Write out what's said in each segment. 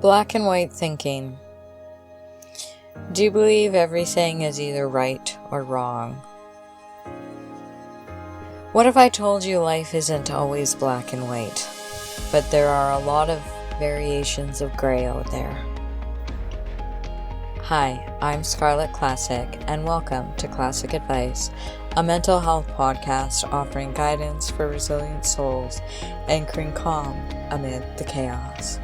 Black and white thinking. Do you believe everything is either right or wrong? What if I told you life isn't always black and white, but there are a lot of variations of gray out there? Hi, I'm Scarlett Classic, and welcome to Classic Advice, a mental health podcast offering guidance for resilient souls, anchoring calm amid the chaos.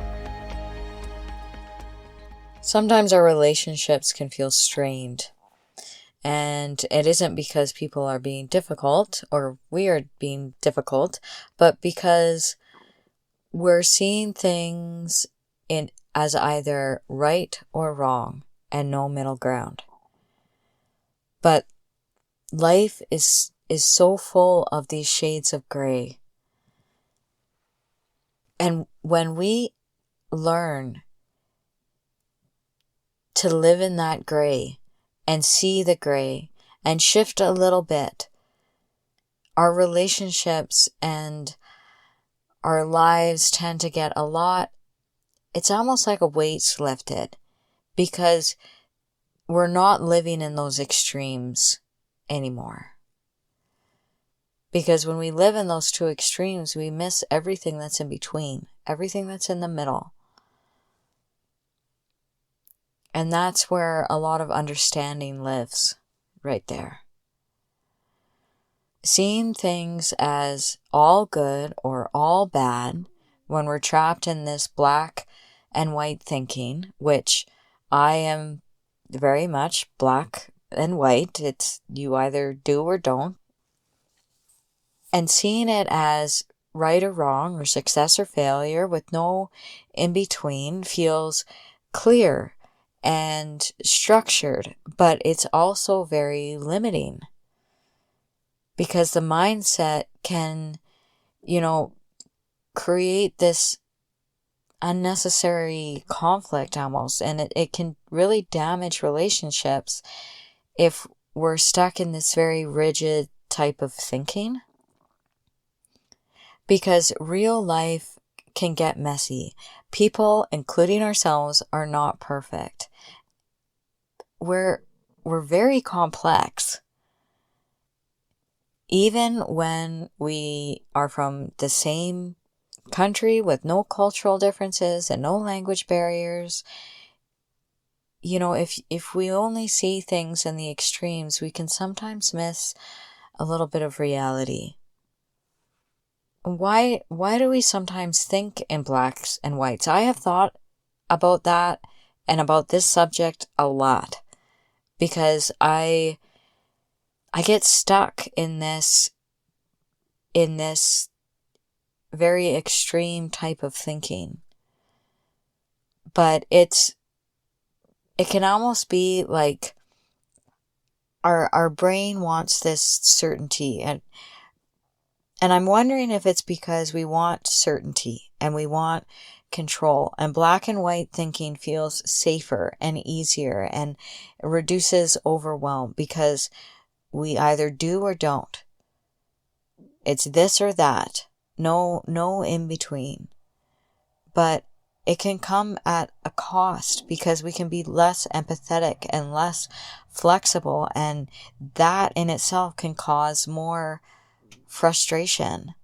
Sometimes our relationships can feel strained, and it isn't because people are being difficult or we are being difficult, but because we're seeing things as either right or wrong and no middle ground. But life is so full of these shades of gray. And when we learn to live in that gray and see the gray and shift a little bit, our relationships and our lives tend to get it's almost like a weight's lifted, because we're not living in those extremes anymore. Because when we live in those two extremes, we miss everything that's in between, everything that's in the middle. And that's where a lot of understanding lives, right there. Seeing things as all good or all bad when we're trapped in this black and white thinking, which I am very much black and white. It's you either do or don't. And seeing it as right or wrong or success or failure with no in between feels clear and structured, but it's also very limiting, because the mindset can, create this unnecessary conflict almost, and it can really damage relationships if we're stuck in this very rigid type of thinking. Because real life can get messy. People, including ourselves, are not perfect. We're very complex. Even when we are from the same country with no cultural differences and no language barriers, if we only see things in the extremes, we can sometimes miss a little bit of reality. Why do we sometimes think in blacks and whites? I have thought about that and about this subject a lot, because I get stuck in this very extreme type of thinking. But it can almost be like our brain wants this certainty, and I'm wondering if it's because we want certainty and we want control, and black and white thinking feels safer and easier and reduces overwhelm, because we either do or don't. It's this or that. No in between. But it can come at a cost, because we can be less empathetic and less flexible, and that in itself can cause more frustration,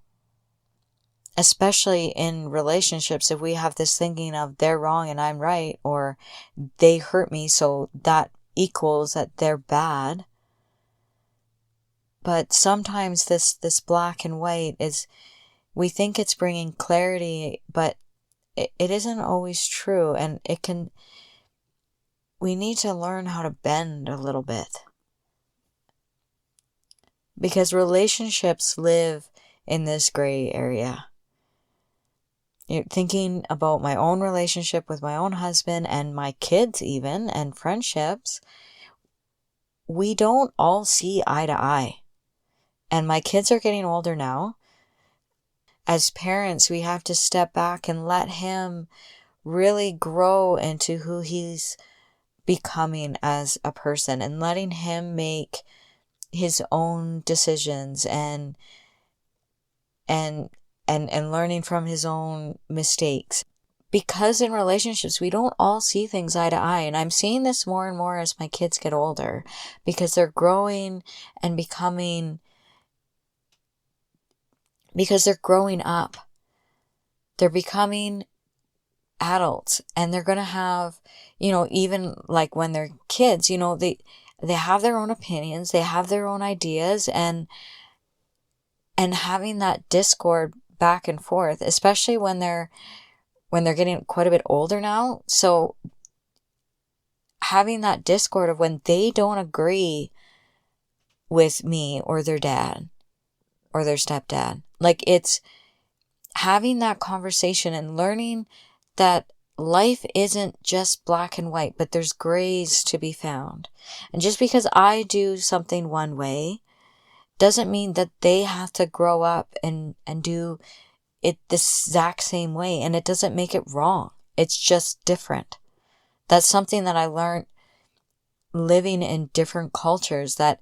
especially in relationships. If we have this thinking of they're wrong and I'm right, or they hurt me, so that equals that they're bad. But sometimes this black and white we think it's bringing clarity, but it isn't always true, and we need to learn how to bend a little bit. Because relationships live in this gray area. Thinking about my own relationship with my own husband and my kids even, and friendships, we don't all see eye to eye. And my kids are getting older now. As parents, we have to step back and let him really grow into who he's becoming as a person, and letting him make his own decisions and learning from his own mistakes. because in relationships, we don't all see things eye to eye. And I'm seeing this more and more as my kids get older, because they're growing and because they're growing up. They're becoming adults, and they're going to have, even like when they're kids, they have their own opinions, they have their own ideas, and having that discord back and forth, especially when they're getting quite a bit older now. So having that discord of when they don't agree with me or their dad or their stepdad, like, it's having that conversation and learning that life isn't just black and white, but there's grays to be found. And just because I do something one way doesn't mean that they have to grow up and do it the exact same way. And it doesn't make it wrong. It's just different. That's something that I learned living in different cultures, that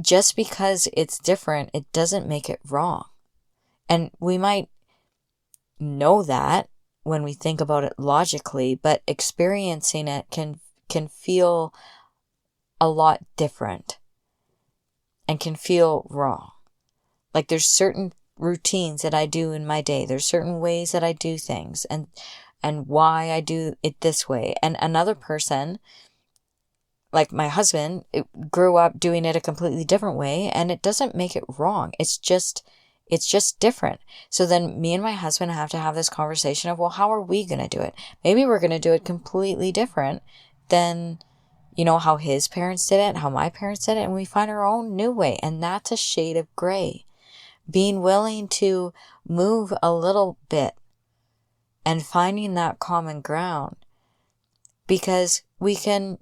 just because it's different, it doesn't make it wrong. And we might know that when we think about it logically, but experiencing it can feel a lot different and can feel wrong. Like, there's certain routines that I do in my day. There's certain ways that I do things and why I do it this way. And another person, like my husband, grew up doing it a completely different way, and it doesn't make it wrong. It's just different. So then me and my husband have to have this conversation of, well, how are we going to do it? Maybe we're going to do it completely different than, how his parents did it, how my parents did it, and we find our own new way. And that's a shade of gray. Being willing to move a little bit and finding that common ground, because we can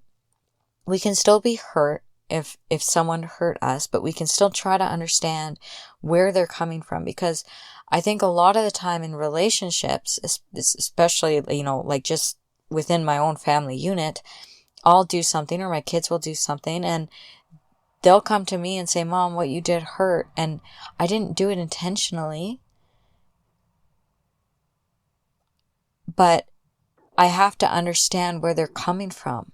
still be hurt if someone hurt us, but we can still try to understand where they're coming from. Because I think a lot of the time in relationships, especially, like just within my own family unit, I'll do something, or my kids will do something, and they'll come to me and say, Mom, what you did hurt. And I didn't do it intentionally, but I have to understand where they're coming from.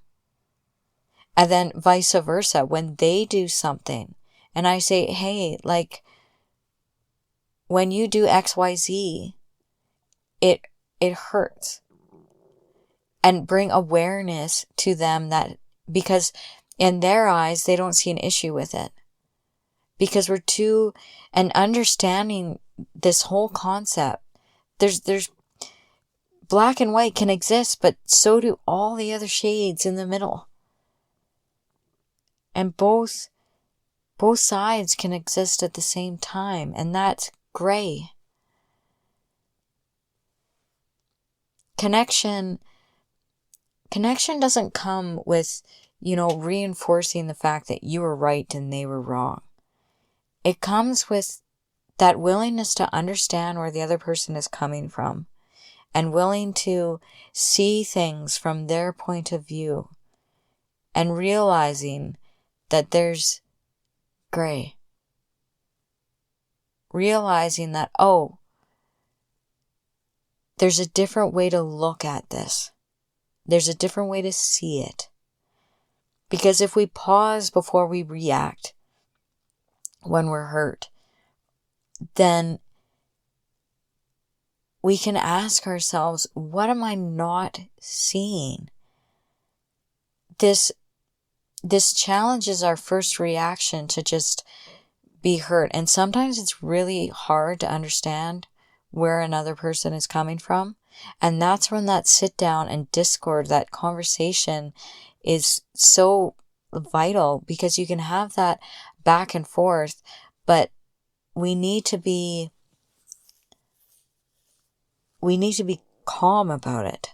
And then vice versa, when they do something and I say, hey, like, when you do XYZ, it hurts. And bring awareness to them, that because in their eyes, they don't see an issue with it. Because and understanding this whole concept, there's black and white can exist, but so do all the other shades in the middle. And both sides can exist at the same time, and that's gray. Connection doesn't come with, reinforcing the fact that you were right and they were wrong. It comes with that willingness to understand where the other person is coming from, and willing to see things from their point of view, and realizing that there's gray. Realizing that, there's a different way to look at this. There's a different way to see it. Because if we pause before we react when we're hurt, then we can ask ourselves, what am I not seeing? This challenges our first reaction to just be hurt. And sometimes it's really hard to understand where another person is coming from. And that's when that sit down and discord, that conversation, is so vital, because you can have that back and forth, but we need to be calm about it,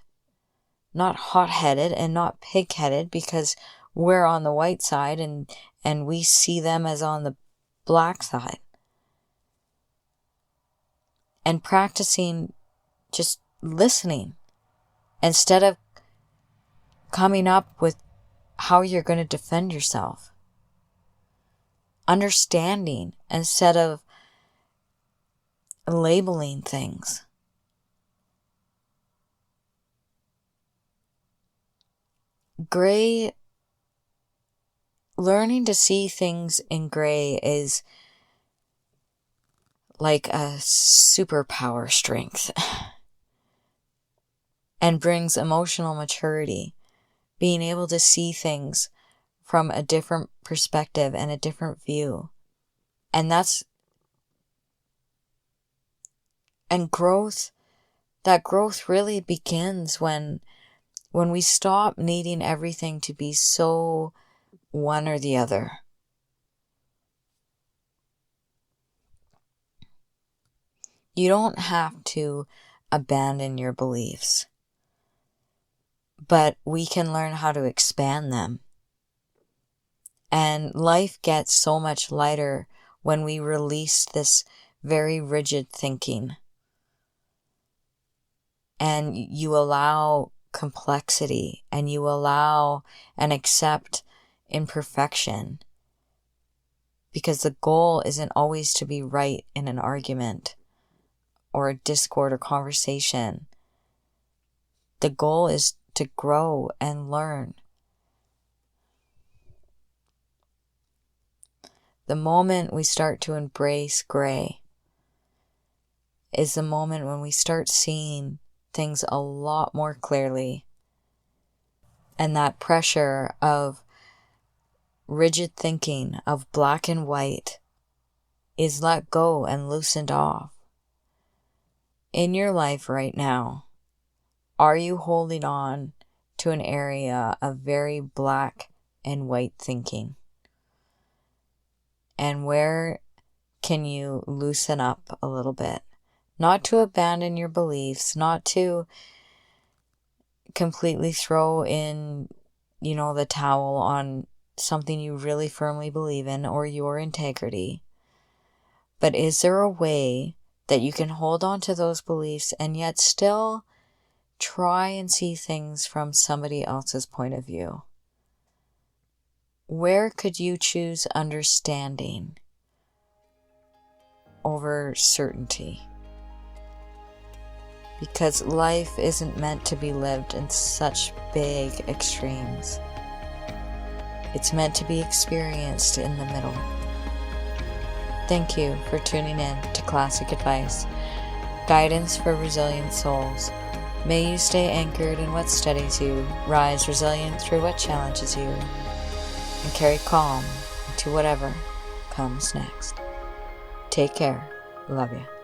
not hot-headed and not pig-headed, because we're on the white side and we see them as on the black side. And practicing just listening instead of coming up with how you're going to defend yourself. Understanding instead of labeling things. gray, learning to see things in gray is like a superpower strength and brings emotional maturity. Being able to see things from a different perspective and a different view. And growth, that growth really begins when we stop needing everything to be so one or the other. You don't have to abandon your beliefs, but we can learn how to expand them. And life gets so much lighter when we release this very rigid thinking. And you allow complexity, and you allow and accept imperfection. Because the goal isn't always to be right in an argument or a discord or conversation. The goal is to grow and learn. The moment we start to embrace gray is the moment when we start seeing things a lot more clearly. And that pressure of rigid thinking, of black and white, is let go and loosened off. In your life right now, are you holding on to an area of very black and white thinking? And where can you loosen up a little bit? Not to abandon your beliefs, not to completely throw in, the towel on something you really firmly believe in or your integrity. But is there a way that you can hold on to those beliefs and yet still try and see things from somebody else's point of view? Where could you choose understanding over certainty? Because life isn't meant to be lived in such big extremes. It's meant to be experienced in the middle. Thank you for tuning in to Classic Advice, guidance for resilient souls. May you stay anchored in what steadies you, rise resilient through what challenges you, and carry calm into whatever comes next. Take care. Love you.